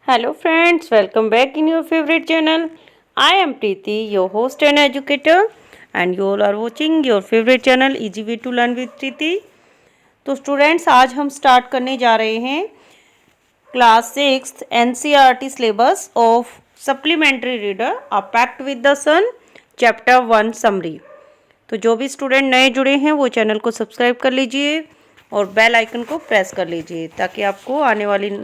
Hello friends, welcome back in your favorite channel. I am Preeti, your host and educator, and you all are watching your favorite channel Easy Way to Learn with Preeti. तो students आज हम start करने जा रहे हैं class 6 NCERT syllabus of supplementary reader a pact with the sun chapter 1 summary. तो जो भी स्टूडेंट नए जुड़े हैं वो चैनल को सब्सक्राइब कर लीजिए और बेल आइकन को प्रेस कर लीजिए ताकि आपको आने वाली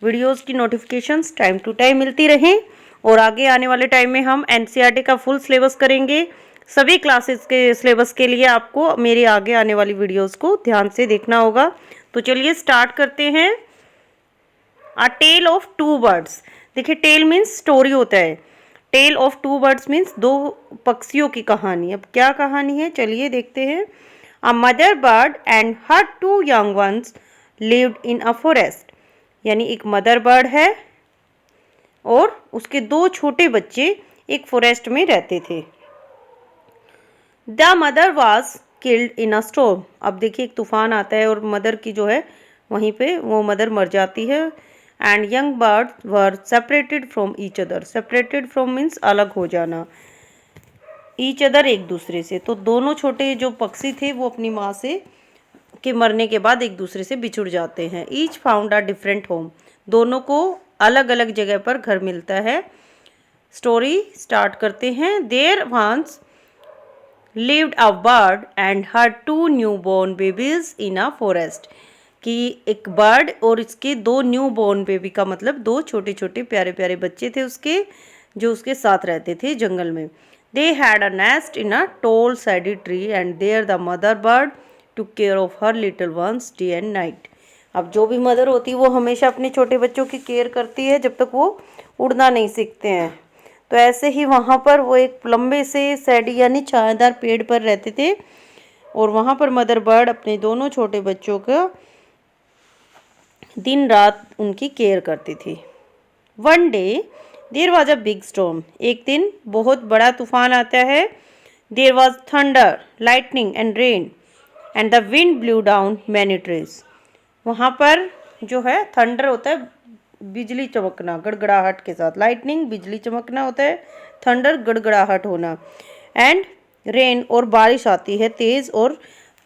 वीडियोस की नोटिफिकेशंस टाइम टू टाइम मिलती रहें। और आगे आने वाले टाइम में हम एनसीईआरटी का फुल सिलेबस करेंगे। सभी क्लासेस के सिलेबस के लिए आपको मेरे आगे आने वाली वीडियोस को ध्यान से देखना होगा। तो चलिए स्टार्ट करते हैं। A tale of two birds. देखिए टेल मीन्स स्टोरी होता है, tale of two birds means दो पक्षियों की कहानी। अब क्या कहानी है चलिए देखते हैं। A mother bird and her two young ones lived in a forest. यानी एक मदर बर्ड है और उसके दो छोटे बच्चे एक फॉरेस्ट में रहते थे। The mother was killed in a storm. अब देखिए एक तूफान आता है और मदर की जो है वहीं पे वो मदर मर जाती है। And young bird were separated from each other. Separated from means अलग हो जाना, ईच अदर एक दूसरे से। तो दोनों छोटे जो पक्षी थे वो अपनी माँ से के मरने के बाद एक दूसरे से बिछुड़ जाते हैं। Each found a different home. दोनों को अलग अलग जगह पर घर मिलता है। स्टोरी स्टार्ट करते हैं। There once lived a bird and her two new born babies in a forest. कि एक बर्ड और इसके दो न्यू बॉर्न बेबी का मतलब दो छोटे छोटे प्यारे प्यारे बच्चे थे उसके, जो उसके साथ रहते थे जंगल में। They had a nest in a tall shady tree and there the mother bird took care of her little ones day and night. अब जो भी मदर होती है वो हमेशा अपने छोटे बच्चों की केयर करती है जब तक वो उड़ना नहीं सीखते हैं। तो ऐसे ही वहाँ पर वो एक लंबे से सैडी यानी छायादार पेड़ पर रहते थे और वहाँ पर मदर बर्ड अपने दोनों छोटे बच्चों का दिन रात उनकी केयर करती थी। One day there was a big storm. एक दिन बहुत बड़ा तूफान आता है। There was thunder, lightning and rain and the wind blew down many trees. वहाँ पर जो है थंडर होता है बिजली चमकना गड़गड़ाहट के साथ, लाइटनिंग बिजली चमकना होता है, थंडर गड़गड़ाहट होना, एंड रेन और बारिश आती है तेज़, और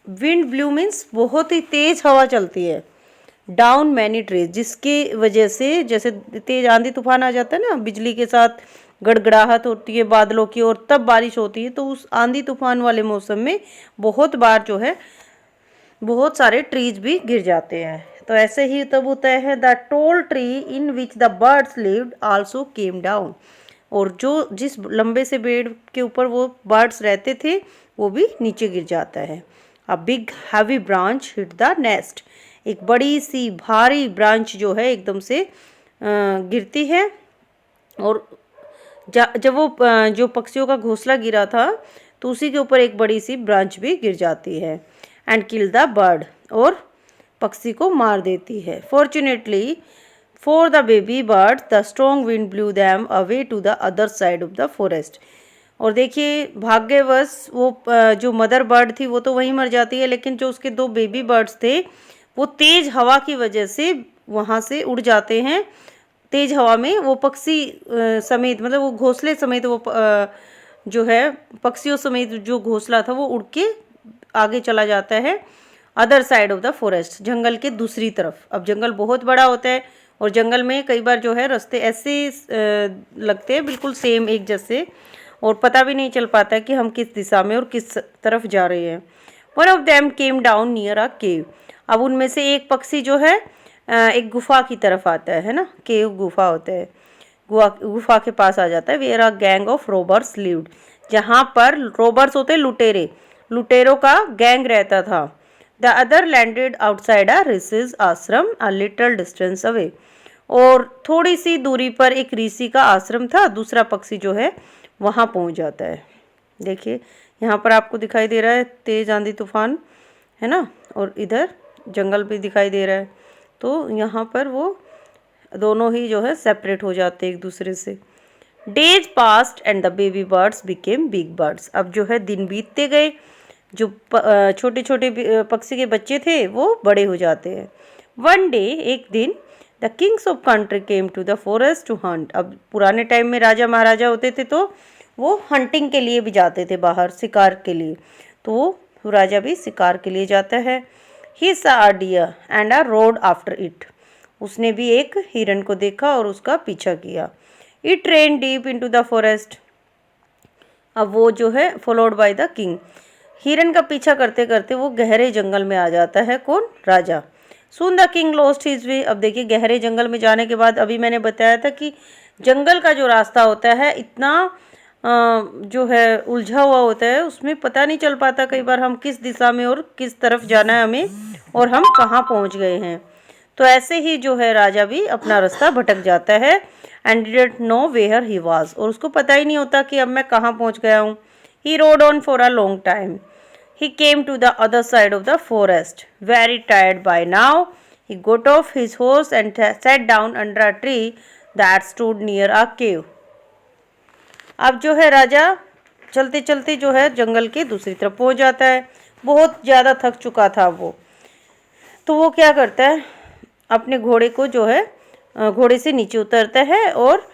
विंड ब्लू मीन्स बहुत ही तेज़ हवा चलती है। डाउन मैनी ट्रीज जिसकी वजह से जैसे तेज आंधी तूफान आ जाता है ना, बिजली के साथ गड़गड़ाहट होती है बादलों की और तब बारिश होती है। तो उस आंधी तूफान वाले मौसम में बहुत बार जो है बहुत सारे ट्रीज भी गिर जाते हैं। तो ऐसे ही तब होता है the toll tree in which the birds lived also came down. और जो जिस लंबे से पेड़ के ऊपर वो बर्ड्स रहते थे वो भी नीचे गिर जाता है। A big heavy branch hit the nest. एक बड़ी सी भारी ब्रांच जो है एकदम से गिरती है और जब वो जो पक्षियों का घोंसला गिरा था तो उसी के ऊपर एक बड़ी सी ब्रांच भी गिर जाती है एंड किल द बर्ड, और पक्षी को मार देती है। Fortunately for the baby bird the strong wind blew them away to the other side of the forest. और देखिए भाग्यवश वो जो मदर बर्ड थी वो तो वहीं मर जाती है, लेकिन जो उसके दो बेबी बर्ड्स थे वो तेज हवा की वजह से वहाँ से उड़ जाते हैं। तेज हवा में वो पक्षी समेत मतलब वो घोंसले समेत वो जो है पक्षियों समेत जो घोंसला था वो उड़ के आगे चला जाता है other side of the forest, जंगल के दूसरी तरफ। अब जंगल बहुत बड़ा होता है और जंगल में कई बार जो है रास्ते ऐसे लगते हैं बिल्कुल सेम एक जैसे, और पता भी नहीं चल पाता है कि हम किस दिशा में और किस तरफ जा रहे हैं। One of them came down near a cave. अब उनमें से एक पक्षी जो है एक गुफा की तरफ आता है ना, केव गुफा होता है, गुफा के पास आ जाता है। Where a gang of robbers lived. जहाँ पर रोबर्स होते हैं लुटेरे, लुटेरों का गैंग रहता था। द अदर लैंडेड आउटसाइड अ ऋषिज आश्रम अ लिटल डिस्टेंस अवे। और थोड़ी सी दूरी पर एक ऋषि का आश्रम था, दूसरा पक्षी जो है वहाँ पहुँच जाता है। देखिए यहाँ पर आपको दिखाई दे रहा है तेज आंधी तूफान है ना, और इधर जंगल भी दिखाई दे रहा है। तो यहाँ पर वो दोनों ही जो है सेपरेट हो जाते हैं एक दूसरे से। Days past and the baby birds became big birds. अब जो है दिन बीतते गए, जो छोटे छोटे पक्षी के बच्चे थे वो बड़े हो जाते हैं। वन डे एक दिन the kings of country came to the forest to hunt. अब पुराने टाइम में राजा महाराजा होते थे तो वो हंटिंग के लिए भी जाते थे बाहर, शिकार के लिए। तो वो राजा भी शिकार के लिए जाता है। ही saw a deer and a rode after it। उसने भी एक हिरन को देखा और उसका पीछा किया। It ran deep into the forest। अब वो जो है फॉलोड बाय द किंग, हिरन का पीछा करते करते वो गहरे जंगल में आ जाता है। कौन? राजा। Soon the king lost his way। अब देखिए गहरे जंगल में जाने के बाद, अभी मैंने बताया था कि जंगल का जो रास्ता होता है इतना जो है उलझा हुआ होता है, उसमें पता नहीं चल पाता कई बार हम किस दिशा में और किस तरफ जाना है हमें, और हम कहाँ पहुँच गए हैं। तो ऐसे ही जो है राजा भी अपना रास्ता भटक जाता है। And didn't know where he was. और उसको पता ही नहीं होता कि अब मैं कहाँ पहुँच गया हूँ। He rode on for a long time. He came to the other side of the forest. Very tired by now, he got off his horse and sat down under a tree that stood near a cave। अब जो है राजा चलते चलते जो है जंगल के दूसरी तरफ पहुंच जाता है। बहुत ज़्यादा थक चुका था वो, तो वो क्या करता है, अपने घोड़े को जो है घोड़े से नीचे उतरता है और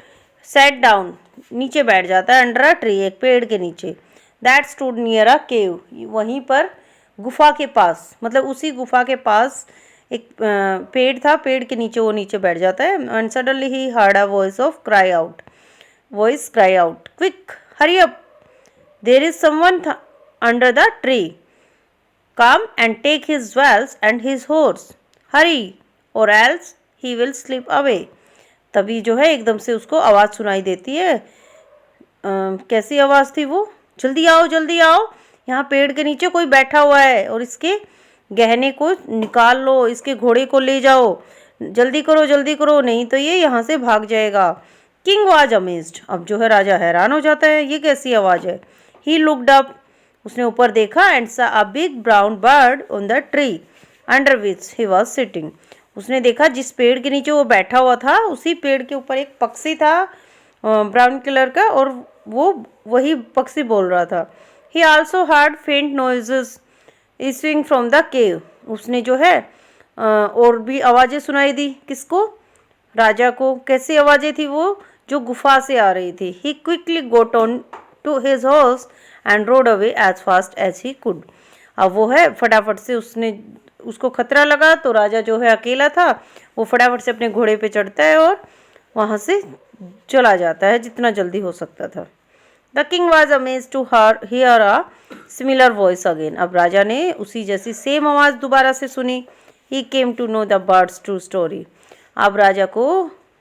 सेट डाउन, नीचे बैठ जाता है, अंडर अ ट्री, एक पेड़ के नीचे। दैट स्टूड नियर अ केव। वहीं पर गुफा के पास, मतलब उसी गुफा के पास एक पेड़ था, पेड़ के नीचे वो नीचे बैठ जाता है। And suddenly he heard a voice cry out, quick hurry up, there is someone under the tree, come and take his jewels and his horse, hurry or else he will slip away. तभी जो है एकदम से उसको आवाज़ सुनाई देती है। कैसी आवाज़ थी वो? जल्दी आओ, यहाँ पेड़ के नीचे कोई बैठा हुआ है और इसके गहने को निकाल लो, इसके घोड़े को ले जाओ, जल्दी करो, नहीं तो ये यहाँ से भाग जाएगा। King was amazed. अब जो है राजा हैरान हो जाता है, ये कैसी आवाज़ है। He looked up. उसने ऊपर देखा एंड सा a big brown bird on the tree under which he was sitting. उसने देखा जिस पेड़ के नीचे वो बैठा हुआ था, उसी पेड़ के ऊपर एक पक्षी था ब्राउन कलर का, और वो वही पक्षी बोल रहा था। ही आल्सो हर्ड फेंट noises issuing from the cave. उसने जो है और भी आवाज़ें सुनाई दी। किसको? राजा को। कैसी आवाज़ें थी वो? जो गुफा से आ रही थी। He quickly got on to his horse and rode away as fast as he could. अब वो है फटाफट से, उसको खतरा लगा तो राजा जो है अकेला था, वो फटाफट से अपने घोड़े पे चढ़ता है और वहाँ से चला जाता है जितना जल्दी हो सकता था। The king was amazed to hear a similar voice again. अब राजा ने उसी जैसी सेम आवाज़ दोबारा से सुनी। He came to know the birds true story. अब राजा को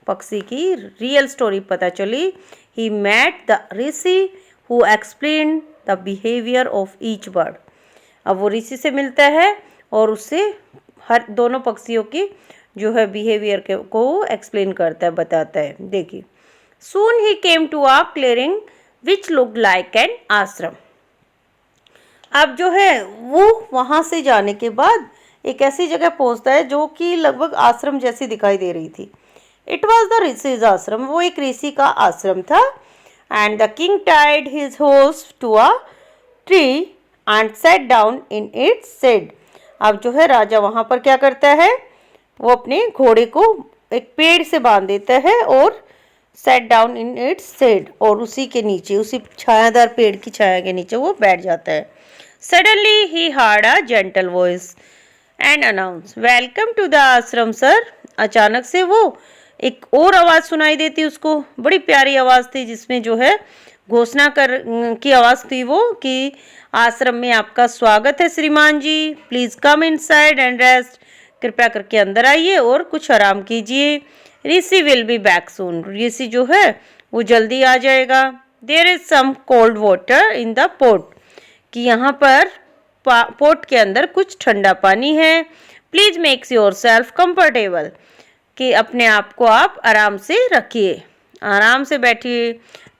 पक्षी की रियल स्टोरी पता चली। He met the rishi who explain the behaviour of each bird. अब वो ऋषि से मिलता है और उससे हर दोनों पक्षियों की जो है बिहेवियर को एक्सप्लेन करता है, बताता है। देखिए, soon he came to a clearing which look like an ashram. अब जो है वो वहाँ से जाने के बाद एक ऐसी जगह पहुँचता है जो कि लगभग आश्रम जैसी दिखाई दे रही थी। इट वॉज द ऋषिज आश्रम। वो एक ऋषि का आश्रम था। And the king tied his horse to a tree and sat down in its shade. अब जो है राजा वहाँ पर क्या करता है, वो अपने घोड़े को एक पेड़ से बांध देता है और sat down in its shade, और उसी के नीचे, उसी छायादार पेड़ की छाया के नीचे वो बैठ जाता है। Suddenly he heard a gentle voice and announce, welcome to the ashram sir. अचानक से वो एक और आवाज़ सुनाई देती उसको, बड़ी प्यारी आवाज़ थी जिसमें जो है घोषणा की आवाज़ थी वो कि आश्रम में आपका स्वागत है श्रीमान जी, please come inside and rest. कृपया करके अंदर आइए और कुछ आराम कीजिए। Rishi will be back soon. ऋषि जो है वो जल्दी आ जाएगा। There is some cold water in the pot, कि यहाँ पर पोट के अंदर कुछ ठंडा पानी है। Please makes your self comfortable, कि अपने आप को आप आराम से रखिए, आराम से बैठिए।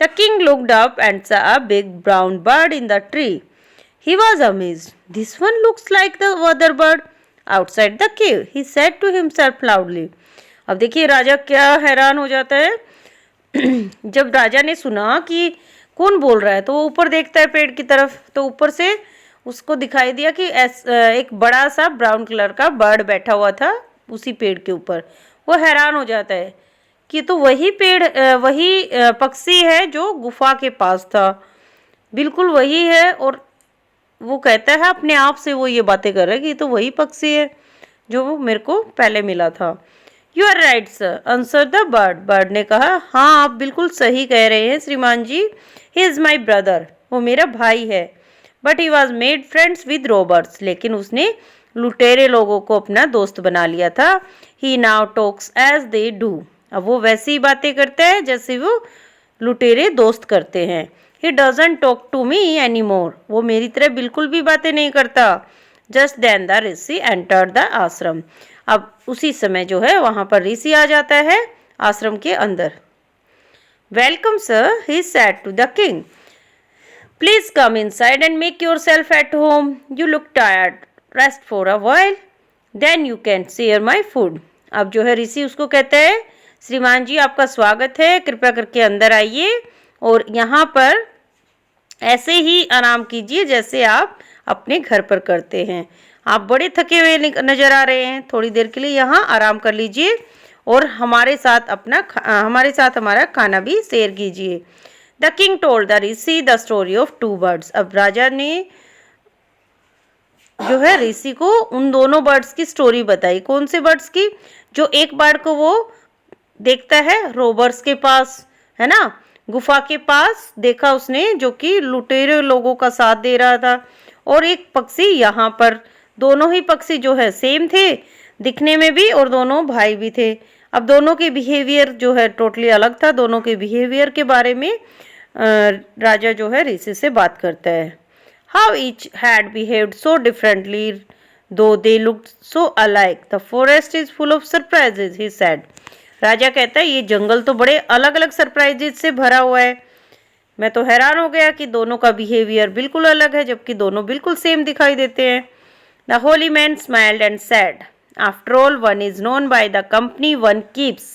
The king looked up and saw a big brown bird in the tree. He was amazed. This one looks like the other bird outside the cave, he said to himself loudly. अब देखिए राजा क्या हैरान हो जाता है जब राजा ने सुना कि कौन बोल रहा है, तो वो ऊपर देखता है पेड़ की तरफ, तो ऊपर से उसको दिखाई दिया कि एक बड़ा सा ब्राउन कलर का बर्ड बैठा हुआ था उसी पेड़ के ऊपर। वो हैरान हो जाता है कि तो वही वही पक्षी है जो गुफा के पास था, बिल्कुल वही है। और वो कहता है अपने आप से, वो ये बातें कर रहा है कि तो वही पक्षी है जो वो मेरे को पहले मिला था। You are right sir, answer the bird. Bird ने कहा, हाँ आप बिल्कुल सही कह रहे हैं श्रीमान जी। ही इज़ माई ब्रदर, वो मेरा भाई है। But he was made friends with Roberts, लेकिन उसने लुटेरे लोगों को अपना दोस्त बना लिया था। He now talks as they do, अब वो वैसी ही बातें करता है जैसे वो लुटेरे दोस्त करते हैं। He doesn't talk to me any more, वो मेरी तरह बिल्कुल भी बातें नहीं करता। Just then the rishi enter the ashram, अब उसी समय जो है वहां पर ऋषि आ जाता है आश्रम के अंदर। Welcome sir, he said to the king, please come inside and make yourself at home. You look tired, rest for a while, then you can share my food. अब जो है ऋषि उसको कहते हैं, श्रीमान जी आपका स्वागत है, कृपया करके अंदर आइए और यहाँ पर ऐसे ही आराम कीजिए जैसे आप अपने घर पर करते हैं। आप बड़े थके हुए नजर आ रहे हैं, थोड़ी देर के लिए यहाँ आराम कर लीजिए और हमारे साथ हमारा खाना भी शेयर कीजिए। The king told the rishi the story of two birds, अब राजा ने जो है ऋषि को उन दोनों बर्ड्स की स्टोरी बताई। कौन से बर्ड्स की? जो एक बर्ड को वो देखता है रॉबर्स के पास, है ना, गुफा के पास देखा उसने, जो कि लुटेरे लोगों का साथ दे रहा था। और एक पक्षी यहाँ पर, दोनों ही पक्षी जो है सेम थे दिखने में भी और दोनों भाई भी थे। अब दोनों के बिहेवियर जो है टोटली अलग था। दोनों के बिहेवियर के बारे में राजा जो है ऋषि से बात करता है। How each had behaved so differently though they looked so alike, the forest is full of surprises, he said. राजा कहता है ये जंगल तो बड़े अलग अलग सरप्राइजेज से भरा हुआ है। मैं तो हैरान हो गया कि दोनों का बिहेवियर बिल्कुल अलग है जबकि दोनों बिल्कुल सेम दिखाई देते हैं। The Holi man smiled and said, after all one is known by the company one keeps.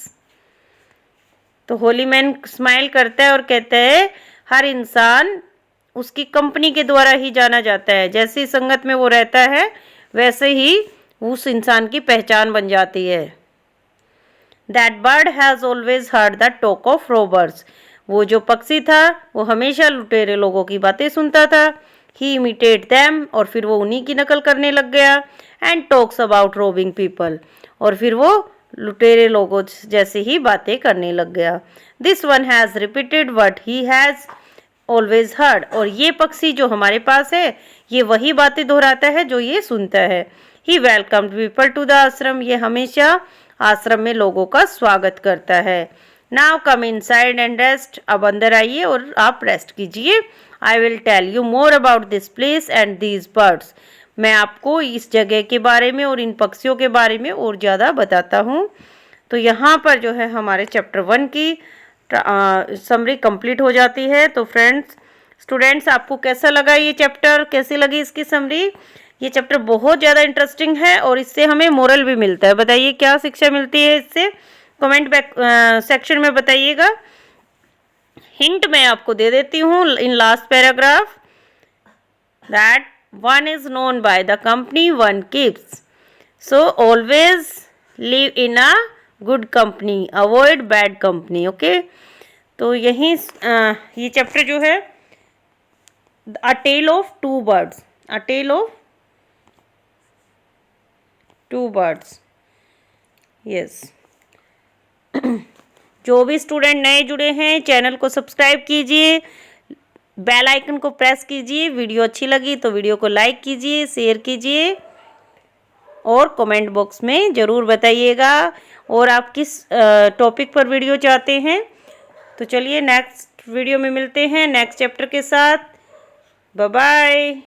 तो होली मैन स्माइल करता है और कहता है हर इंसान उसकी कंपनी के द्वारा ही जाना जाता है, जैसी संगत में वो रहता है वैसे ही उस इंसान की पहचान बन जाती है। That bird has always heard the talk of robbers, वो जो पक्षी था वो हमेशा लुटेरे लोगों की बातें सुनता था। ही इमिटेट दैम, और फिर वो उन्हीं की नकल करने लग गया। And talks about robin people, और फिर वो लुटेरे लोगों जैसे ही बातें करने लग गया। This one has repeated what he has always heard, और ये पक्षी जो हमारे पास है ये वही बातें दोहराता है जो ये सुनता है। ही वेलकम्ड पीपल टू द आश्रम, ये हमेशा आश्रम में लोगों का स्वागत करता है। Now come inside and rest, अब अंदर आइए और आप रेस्ट कीजिए। I will tell you more about this place and these birds, मैं आपको इस जगह के बारे में और इन पक्षियों के बारे में और ज़्यादा बताता हूँ। तो यहाँ पर जो है हमारे चैप्टर 1 की समरी कंप्लीट हो जाती है। तो फ्रेंड्स, स्टूडेंट्स, आपको कैसा लगा ये चैप्टर, कैसी लगी इसकी समरी? ये चैप्टर बहुत ज़्यादा इंटरेस्टिंग है और इससे हमें मोरल भी मिलता है। बताइए क्या शिक्षा मिलती है इससे, कमेंट सेक्शन में बताइएगा। हिंट मैं आपको दे देती हूँ in last paragraph, that one is known by the company one keeps, so always live in a good company, avoid bad company. Okay, तो यहीं ये चैप्टर जो है a tale of two birds, a tale of two birds, yes. जो भी student नए जुड़े हैं चैनल को सब्सक्राइब कीजिए, बेल आइकन को प्रेस कीजिए। वीडियो अच्छी लगी तो वीडियो को लाइक कीजिए, शेयर कीजिए और कमेंट बॉक्स में ज़रूर बताइएगा और आप किस टॉपिक पर वीडियो चाहते हैं। तो चलिए नेक्स्ट वीडियो में मिलते हैं नेक्स्ट चैप्टर के साथ। Bye bye.